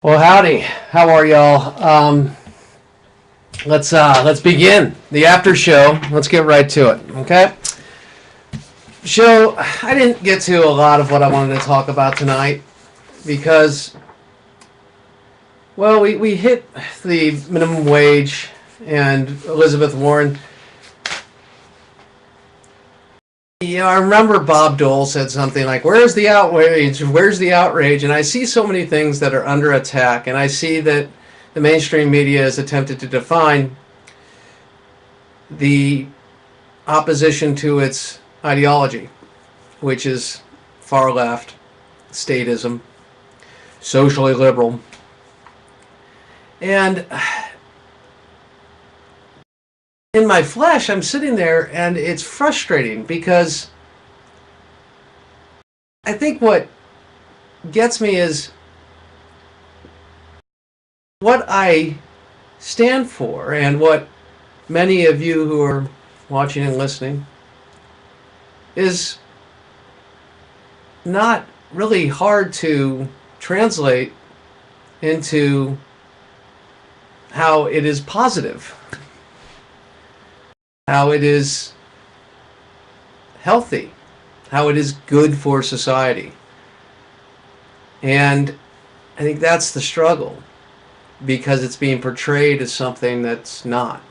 Well, howdy. How are y'all? Let's begin the after show. Let's get right to it. Okay. I didn't get to a lot of what I wanted to talk about tonight because, well, we hit the minimum wage and Elizabeth Warren. I remember Bob Dole said something like, "Where's the outrage? Where's the outrage?" And I see so many things that are under attack, and I see that the mainstream media has attempted to define the opposition to its ideology, which is far left, statism, socially liberal. And in my flesh, I'm sitting there and it's frustrating because I think what gets me is what I stand for and what many of you who are watching and listening is not really hard to translate into how it is positive, how it is healthy, how it is good for society. And I think that's the struggle, because it's being portrayed as something that's not.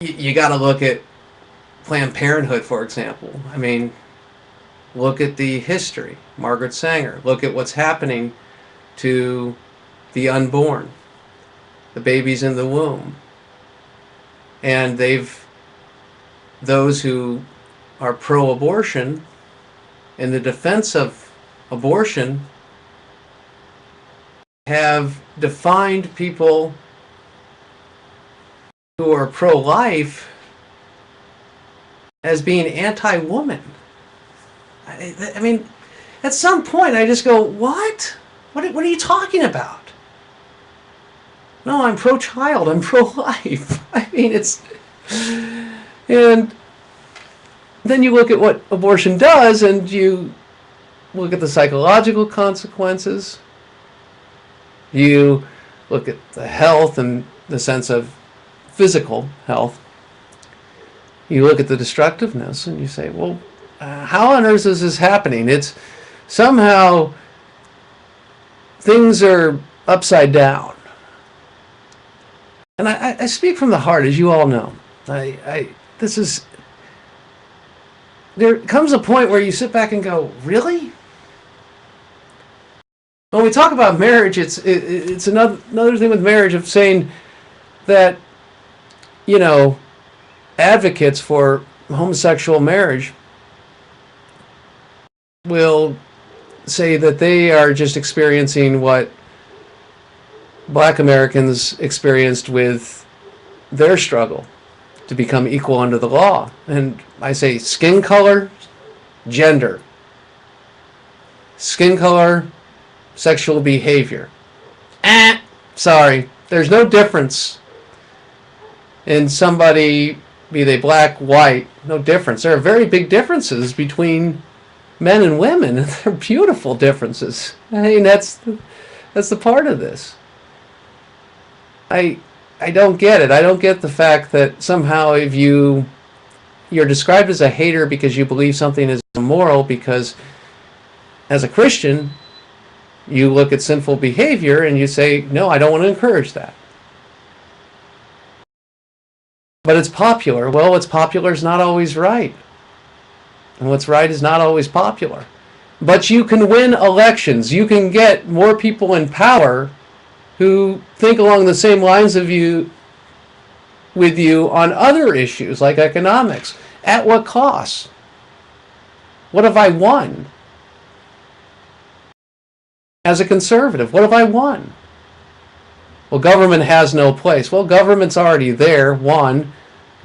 You got to look at Planned Parenthood, for example. I mean, look at the history. Margaret Sanger. Look at what's happening to the unborn, the babies in the womb. And those who are pro-abortion, in the defense of abortion, have defined people who are pro-life as being anti-woman. I mean, at some point I just go, what? What are you talking about? No, I'm pro-child, I'm pro-life. I mean, and then you look at what abortion does, and you look at the psychological consequences. You look at the health and the sense of physical health. You look at the destructiveness, and you say, well, how on earth is this happening? It's somehow things are upside down. And I speak from the heart, as you all know. There comes a point where you sit back and go, really? When we talk about marriage, it's another thing with marriage of saying that, advocates for homosexual marriage will say that they are just experiencing what Black Americans experienced with their struggle to become equal under the law. And I say skin color, gender. Skin color, sexual behavior. Sorry, there's no difference in somebody, be they black, white, no difference. There are very big differences between men and women, and they're beautiful differences. I mean, that's the part of this. I don't get it. I don't get the fact that somehow if you're described as a hater because you believe something is immoral, because as a Christian, you look at sinful behavior and you say, no, I don't want to encourage that. But it's popular. Well, what's popular is not always right. And what's right is not always popular. But you can win elections. You can get more people in power who think along the same lines with you on other issues like economics. At what cost? What have I won? As a conservative, what have I won? Well, government has no place. Well, government's already there. One,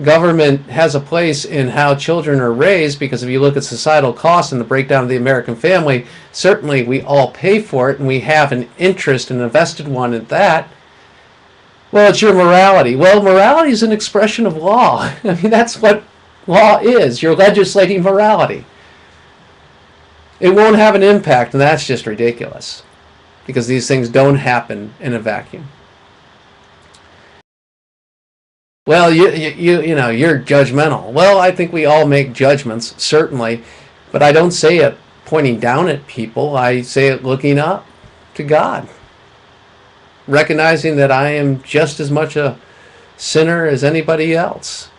government has a place in how children are raised, because if you look at societal costs and the breakdown of the American family, certainly we all pay for it and we have an interest and a vested one in that. Well, it's your morality. Well, morality is an expression of law. I mean, that's what law is. You're legislating morality. It won't have an impact, and that's just ridiculous. because these things don't happen in a vacuum. Well, you know, you're judgmental. Well, I think we all make judgments, certainly, but I don't say it pointing down at people. I say it looking up to God, recognizing that I am just as much a sinner as anybody else.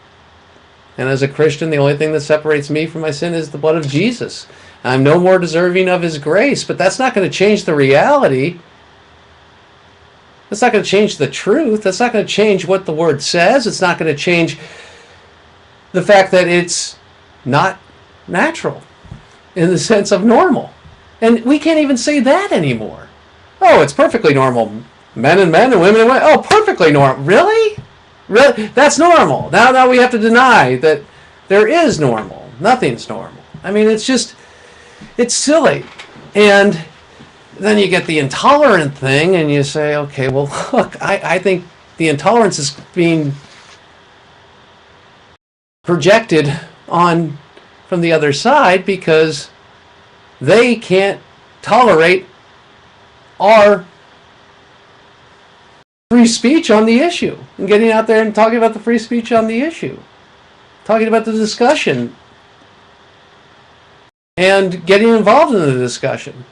And as a Christian, the only thing that separates me from my sin is the blood of Jesus. I'm no more deserving of his grace, but that's not going to change the reality. That's not going to change the truth. That's not going to change what the Word says. It's not going to change the fact that it's not natural in the sense of normal. And we can't even say that anymore. Oh, it's perfectly normal. Men and men and women and women. Oh, perfectly normal. Really? Really? That's normal. Now we have to deny that there is normal. Nothing's normal. I mean, it's just, it's silly. And then you get the intolerant thing, and you say, okay, well, look, I think the intolerance is being projected on from the other side because they can't tolerate our free speech on the issue, and getting out there and talking about the free speech on the issue, talking about the discussion, and getting involved in the discussion.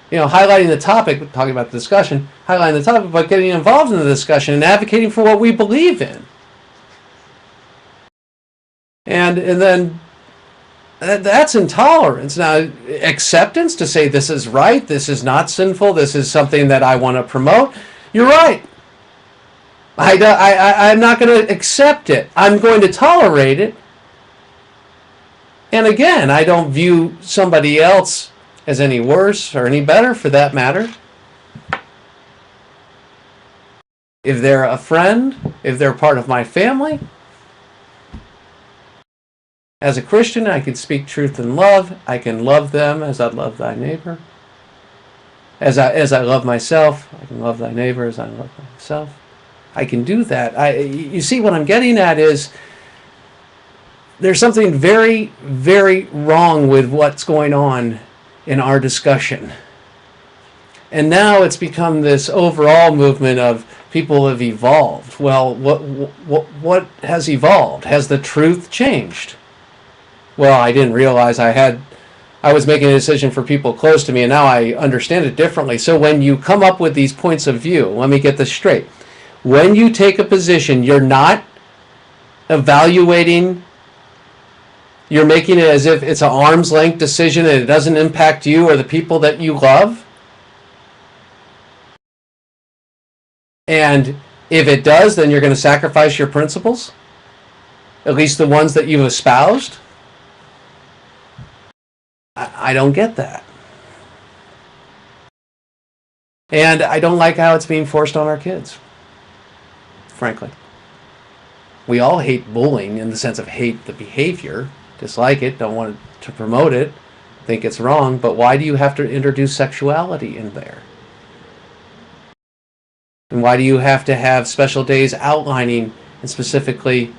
You know, highlighting the topic, talking about the discussion, highlighting the topic, but getting involved in the discussion and advocating for what we believe in. And then that's intolerance. Now, acceptance to say this is right, this is not sinful, this is something that I want to promote. You're right. I'm not going to accept it. I'm going to tolerate it. And again, I don't view somebody else as any worse or any better for that matter. If they're a friend, if they're part of my family, as a Christian, I can speak truth in love. I can love them as I love thy neighbor. As I love myself, I can love thy neighbor as I love myself. I can do that. You see, what I'm getting at is there's something very, very wrong with what's going on in our discussion. And now it's become this overall movement of people have evolved. Well, what has evolved? Has the truth changed? Well, I didn't realize I was making a decision for people close to me, and now I understand it differently. So when you come up with these points of view, let me get this straight. When you take a position, you're not evaluating. You're making it as if it's an arm's length decision and it doesn't impact you or the people that you love. And if it does, then you're going to sacrifice your principles, at least the ones that you've espoused. I don't get that. And I don't like how it's being forced on our kids, frankly. We all hate bullying in the sense of hate the behavior, dislike it, don't want to promote it, think it's wrong, but why do you have to introduce sexuality in there? And why do you have to have special days outlining and specifically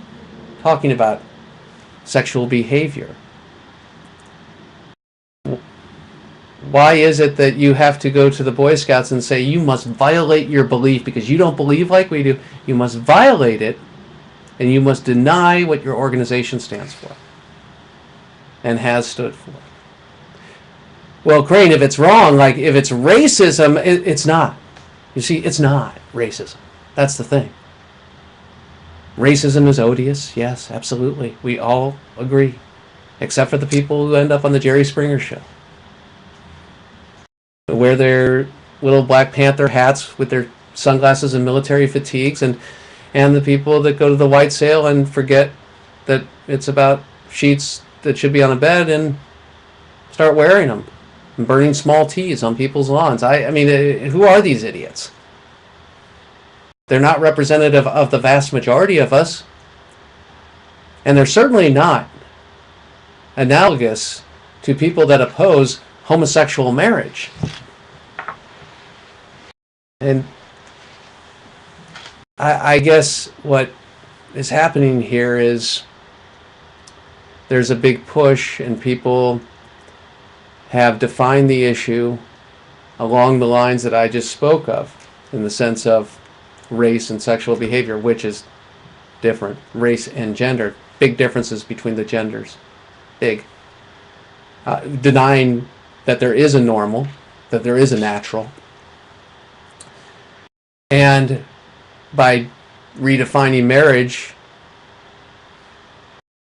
talking about sexual behavior? Why is it that you have to go to the Boy Scouts and say you must violate your belief because you don't believe like we do? You must violate it, and you must deny what your organization stands for and has stood for. Well, Crane, if it's wrong, like if it's racism, it's not. You see, it's not racism. That's the thing. Racism is odious, yes, absolutely. We all agree, except for the people who end up on the Jerry Springer show. They wear their little Black Panther hats with their sunglasses and military fatigues, and the people that go to the white sale and forget that it's about sheets that should be on a bed and start wearing them and burning small teas on people's lawns. I mean, who are these idiots? They're not representative of the vast majority of us, and they're certainly not analogous to people that oppose homosexual marriage. And I guess what is happening here is there's a big push, and people have defined the issue along the lines that I just spoke of, in the sense of race and sexual behavior, which is different. Race and gender, big differences between the genders, big. Denying that there is a normal, that there is a natural. And by redefining marriage,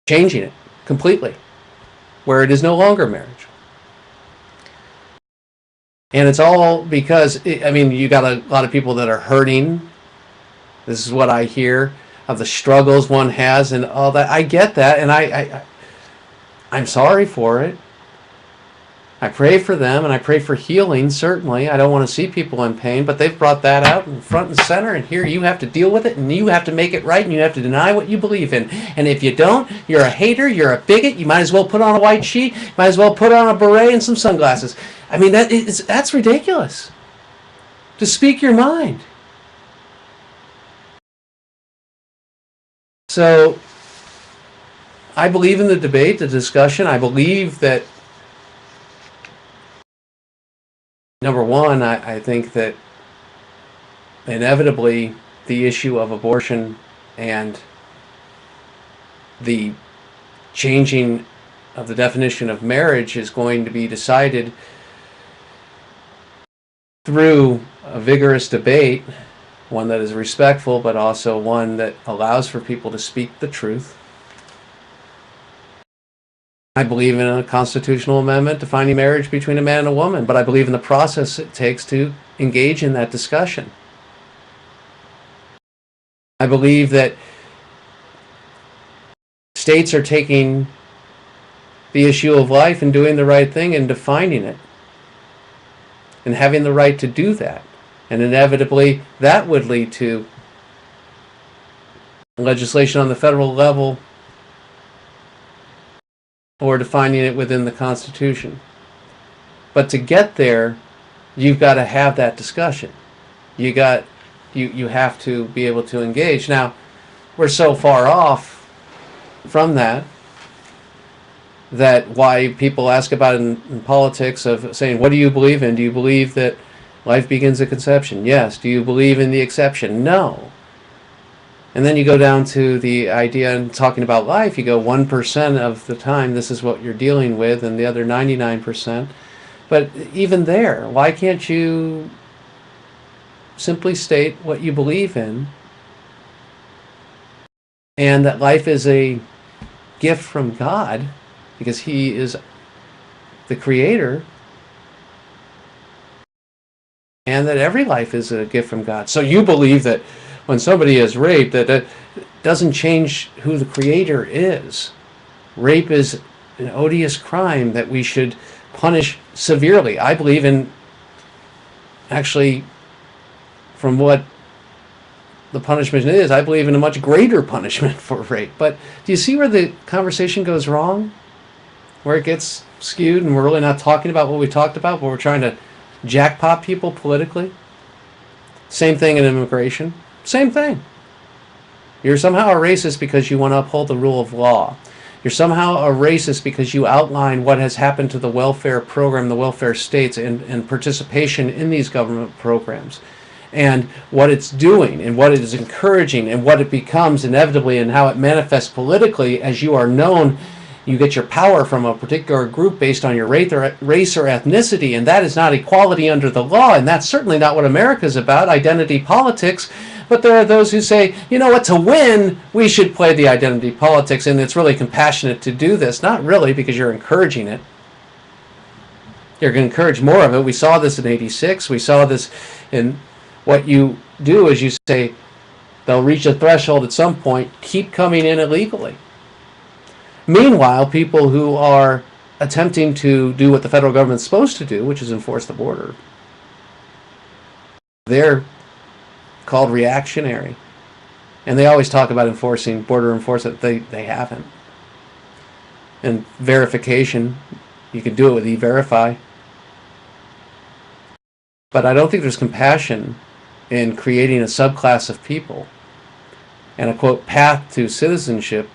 changing it completely, where it is no longer marriage. And it's all because, I mean, you got a lot of people that are hurting. This is what I hear of the struggles one has and all that. I get that, and I'm sorry for it. I pray for them, and I pray for healing, certainly. I don't want to see people in pain, but they've brought that out in front and center, and here you have to deal with it, and you have to make it right, and you have to deny what you believe in. And if you don't, you're a hater, you're a bigot, you might as well put on a white sheet, you might as well put on a beret and some sunglasses. I mean, that's ridiculous. To speak your mind. So, I believe in the debate, the discussion. I believe that, number one, I think that inevitably the issue of abortion and the changing of the definition of marriage is going to be decided through a vigorous debate, one that is respectful, but also one that allows for people to speak the truth. I believe in a constitutional amendment defining marriage between a man and a woman, but I believe in the process it takes to engage in that discussion. I believe that states are taking the issue of life and doing the right thing and defining it and having the right to do that. And inevitably, that would lead to legislation on the federal level or defining it within the Constitution. But to get there, you've got to have that discussion. You have to be able to engage. Now, we're so far off from that why people ask about it in politics of saying, what do you believe in? Do you believe that life begins at conception? Yes. Do you believe in the exception? No. And then you go down to the idea and talking about life, you go 1% of the time this is what you're dealing with and the other 99%. But even there, why can't you simply state what you believe in and that life is a gift from God because He is the Creator, and that every life is a gift from God. So you believe that when somebody is raped, that doesn't change who the Creator is. Rape is an odious crime that we should punish severely. I believe in, actually, from what the punishment is, I believe in a much greater punishment for rape. But do you see where the conversation goes wrong? Where it gets skewed and we're really not talking about what we talked about, but we're trying to jackpot people politically? Same thing in immigration. Same thing. You're somehow a racist because you want to uphold the rule of law. You're somehow a racist because you outline what has happened to the welfare program, the welfare states, and participation in these government programs, and what it's doing, and what it is encouraging, and what it becomes inevitably, and how it manifests politically as you are known. You get your power from a particular group based on your race or ethnicity, and that is not equality under the law, and that's certainly not what America is about, identity politics. But there are those who say, you know what, to win, we should play the identity politics, and it's really compassionate to do this. Not really, because you're encouraging it. You're going to encourage more of it. We saw this in '86. We saw this in what you do is you say, they'll reach a threshold at some point, keep coming in illegally. Meanwhile, people who are attempting to do what the federal government's supposed to do, which is enforce the border, they're called reactionary. And they always talk about enforcing, border enforcement. They haven't. And verification, you can do it with E-Verify. But I don't think there's compassion in creating a subclass of people and a, quote, path to citizenship,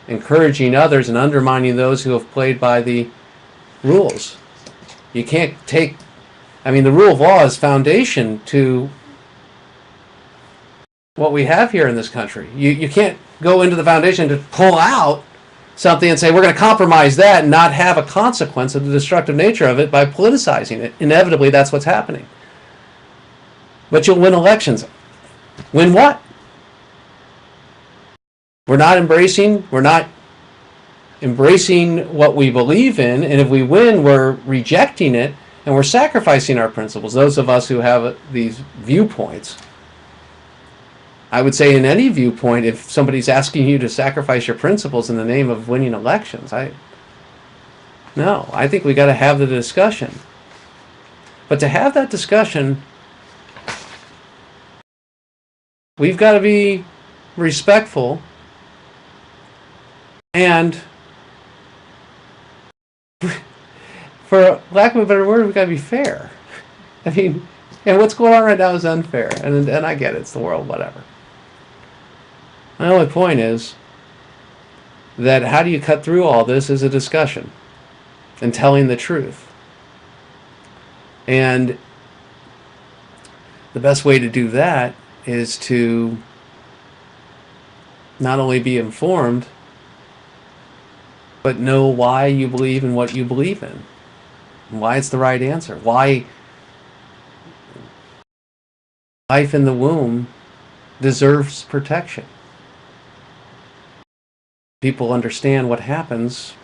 encouraging others and undermining those who have played by the rules. You can't take I mean, the rule of law is foundation to what we have here in this country. You can't go into the foundation to pull out something and say we're going to compromise that and not have a consequence of the destructive nature of it by politicizing it. Inevitably, that's what's happening. But you'll win elections. Win what? We're not embracing what we believe in, and if we win, we're rejecting it, and we're sacrificing our principles. Those of us who have these viewpoints. I would say in any viewpoint, if somebody's asking you to sacrifice your principles in the name of winning elections, I think we got to have the discussion. But to have that discussion, we've got to be respectful and, for lack of a better word, we've got to be fair. I mean, and what's going on right now is unfair, and I get it, it's the world, whatever. My only point is that how do you cut through all this is a discussion and telling the truth. And the best way to do that is to not only be informed, but know why you believe in what you believe in, why it's the right answer, why life in the womb deserves protection. People understand what happens,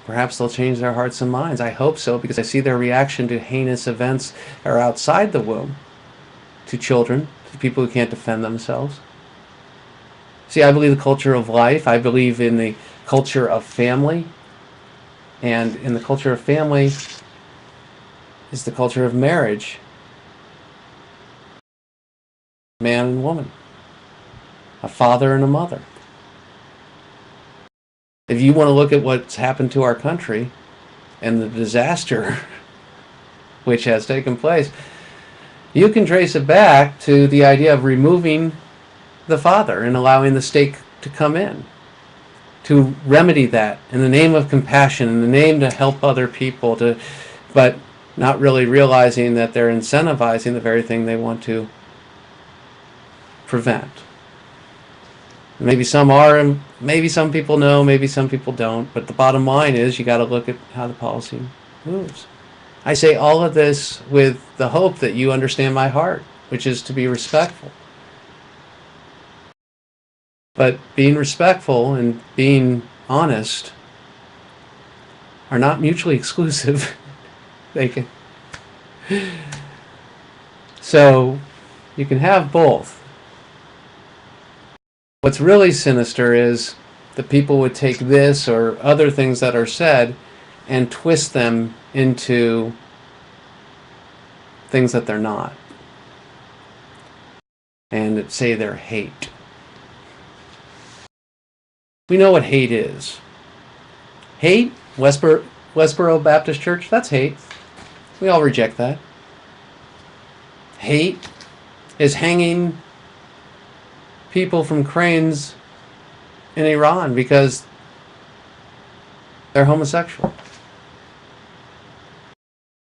perhaps they'll change their hearts and minds. I hope so, because I see their reaction to heinous events that are outside the womb, to children, to people who can't defend themselves. See, I believe the culture of life. I believe in the culture of family. And in the culture of family is the culture of marriage. Man and woman. A father and a mother. If you want to look at what's happened to our country and the disaster which has taken place, you can trace it back to the idea of removing the father and allowing the state to come in to remedy that in the name of compassion, in the name to help other people, but not really realizing that they're incentivizing the very thing they want to prevent. Maybe some are, and maybe some people know, maybe some people don't, but the bottom line is you got to look at how the policy moves. I say all of this with the hope that you understand my heart, which is to be respectful. But being respectful and being honest are not mutually exclusive. They can. So you can have both. What's really sinister is that people would take this or other things that are said and twist them into things that they're not. And say they're hate. We know what hate is. Hate, Westboro Baptist Church, that's hate. We all reject that. Hate is hanging people from cranes in Iran because they're homosexual.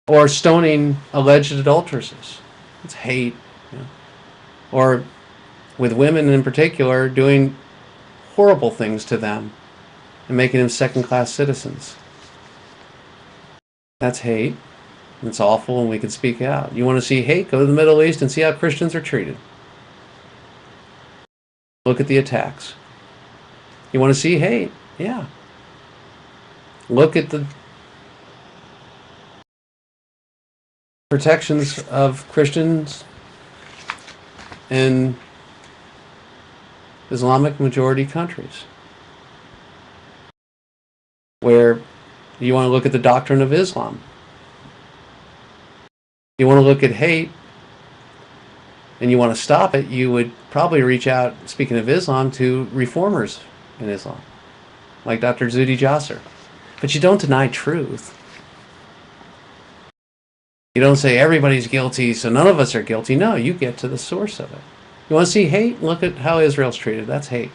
Or stoning alleged adulteresses. It's hate. You know. Or with women in particular, doing horrible things to them and making them second-class citizens. That's hate. It's awful, and we can speak out. You want to see hate? Go to the Middle East and see how Christians are treated. Look at the attacks. You want to see hate? Yeah. Look at the protections of Christians in Islamic majority countries. Where you want to look at the doctrine of Islam. You want to look at hate and you want to stop it, you would probably reach out, speaking of Islam, to reformers in Islam, like Dr. Zuhdi Jasser. But you don't deny truth. You don't say everybody's guilty, so none of us are guilty. No, you get to the source of it. You want to see hate? Look at how Israel's treated. That's hate.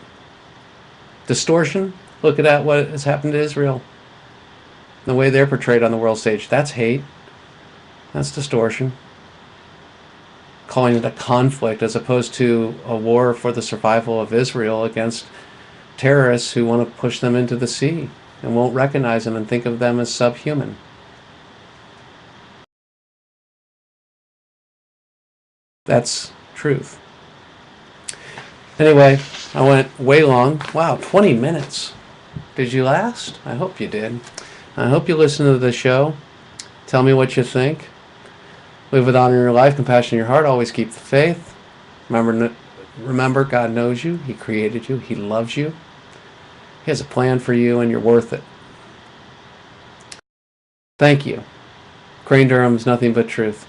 Distortion? Look at what has happened to Israel. The way they're portrayed on the world stage. That's hate. That's distortion. Calling it a conflict as opposed to a war for the survival of Israel against terrorists who want to push them into the sea and won't recognize them and think of them as subhuman. That's truth. Anyway, I went way long. Wow, 20 minutes. Did you last? I hope you did. I hope you listen to the show. Tell me what you think. Live with honor in your life, compassion in your heart. Always keep the faith. Remember, God knows you. He created you. He loves you. He has a plan for you, and you're worth it. Thank you. Crane Durham is nothing but truth.